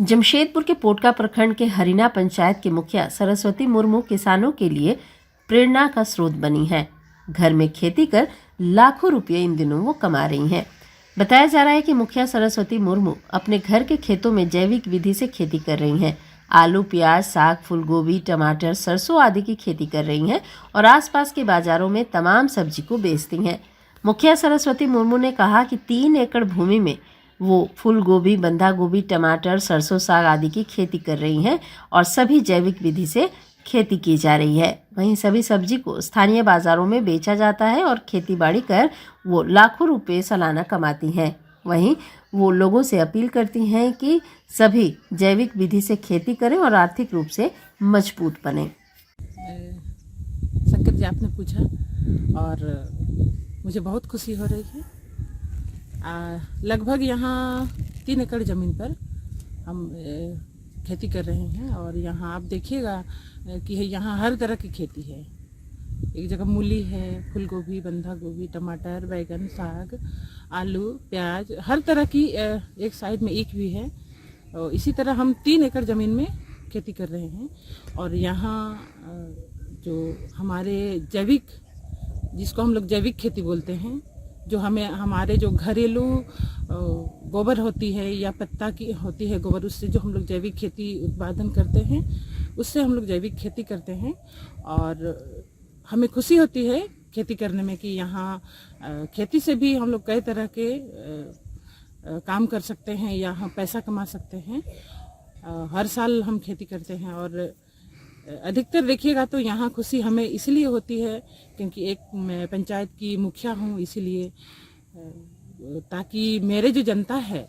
जमशेदपुर के पोटका प्रखंड के हरिना पंचायत के मुखिया सरस्वती मुर्मू किसानों के लिए प्रेरणा का स्रोत बनी है। घर में खेती कर लाखों रुपये इन दिनों वो कमा रही हैं। बताया जा रहा है कि मुखिया सरस्वती मुर्मू अपने घर के खेतों में जैविक विधि से खेती कर रही हैं। आलू, प्याज, साग, फूलगोभी, टमाटर, सरसों आदि की खेती कर रही हैं और आसपास के बाजारों में तमाम सब्जी को बेचती हैं। मुखिया सरस्वती मुर्मू ने कहा कि 3 एकड़ भूमि में वो फूल गोभी, बंधा गोभी, टमाटर, सरसों, साग आदि की खेती कर रही हैं और सभी जैविक विधि से खेती की जा रही है। वहीं सभी सब्जी को स्थानीय बाजारों में बेचा जाता है और खेतीबाड़ी कर वो लाखों रुपए सालाना कमाती हैं। वहीं वो लोगों से अपील करती हैं कि सभी जैविक विधि से खेती करें और आर्थिक रूप से मजबूत बने। शंकर जी, आपने पूछा और मुझे बहुत खुशी हो रही है। लगभग यहाँ 3 एकड़ ज़मीन पर हम खेती कर रहे हैं और यहाँ आप देखिएगा कि यहाँ हर तरह की खेती है। एक जगह मूली है, फूलगोभी, बंधा गोभी, टमाटर, बैगन, साग, आलू, प्याज, हर तरह की एक साइड में ईख भी है। और इसी तरह हम 3 एकड़ ज़मीन में खेती कर रहे हैं और यहाँ जो हमारे जैविक, जिसको हम लोग जैविक खेती बोलते हैं, जो हमें हमारे जो घरेलू गोबर होती है या पत्ता की होती है गोबर, उससे जो हम लोग जैविक खेती उत्पादन करते हैं, उससे हम लोग जैविक खेती करते हैं। और हमें खुशी होती है खेती करने में कि यहाँ खेती से भी हम लोग कई तरह के काम कर सकते हैं या हम पैसा कमा सकते हैं। हर साल हम खेती करते हैं और अधिकतर देखिएगा तो यहाँ खुशी हमें इसलिए होती है क्योंकि एक मैं पंचायत की मुखिया हूँ, इसीलिए ताकि मेरे जो जनता है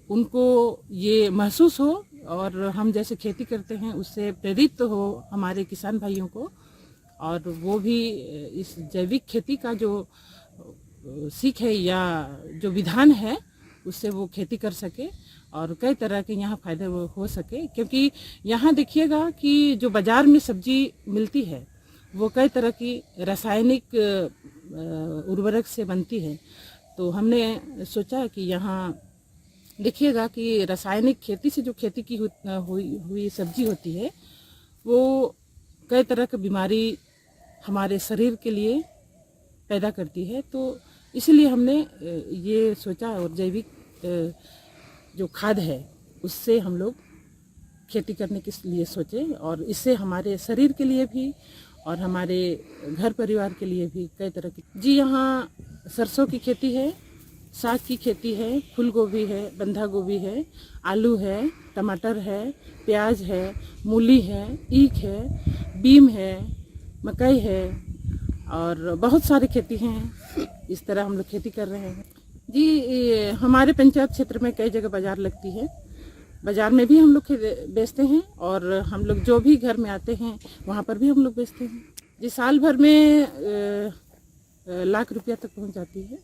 उनको ये महसूस हो और हम जैसे खेती करते हैं उससे प्रेरित हो हमारे किसान भाइयों को, और वो भी इस जैविक खेती का जो सीख है या जो विधान है उससे वो खेती कर सके और कई तरह के यहाँ फायदे हो सके। क्योंकि यहाँ देखिएगा कि जो बाज़ार में सब्जी मिलती है वो कई तरह की रासायनिक उर्वरक से बनती है। तो हमने सोचा कि यहाँ देखिएगा कि रासायनिक खेती से जो खेती की हुई सब्जी होती है वो कई तरह की बीमारी हमारे शरीर के लिए पैदा करती है। तो इसलिए हमने ये सोचा और जैविक जो खाद है उससे हम लोग खेती करने के लिए सोचे और इससे हमारे शरीर के लिए भी और हमारे घर परिवार के लिए भी कई तरह की जी, यहाँ सरसों की खेती है, साग की खेती है, फूल गोभी है, बंधा गोभी है, आलू है, टमाटर है, प्याज है, मूली है, ईख है, बीम है, मकई है और बहुत सारी खेती हैं। इस तरह हम लोग खेती कर रहे हैं जी। हमारे पंचायत क्षेत्र में कई जगह बाज़ार लगती है, बाज़ार में भी हम लोग बेचते हैं और हम लोग जो भी घर में आते हैं वहाँ पर भी हम लोग बेचते हैं जी। साल भर में लाख रुपया तक पहुँच जाती है।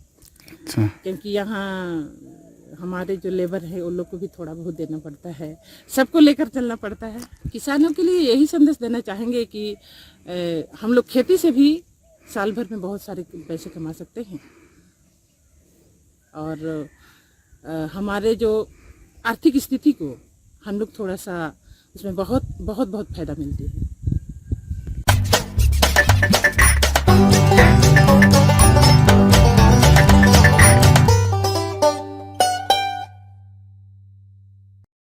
अच्छा। क्योंकि यहाँ हमारे जो लेबर है उन लोग को भी थोड़ा बहुत देना पड़ता है, सबको लेकर चलना पड़ता है। किसानों के लिए यही संदेश देना चाहेंगे कि हम लोग खेती से भी साल भर में बहुत सारे पैसे कमा सकते हैं और हमारे जो आर्थिक स्थिति को हम लोग थोड़ा सा उसमें बहुत फायदा मिलती है।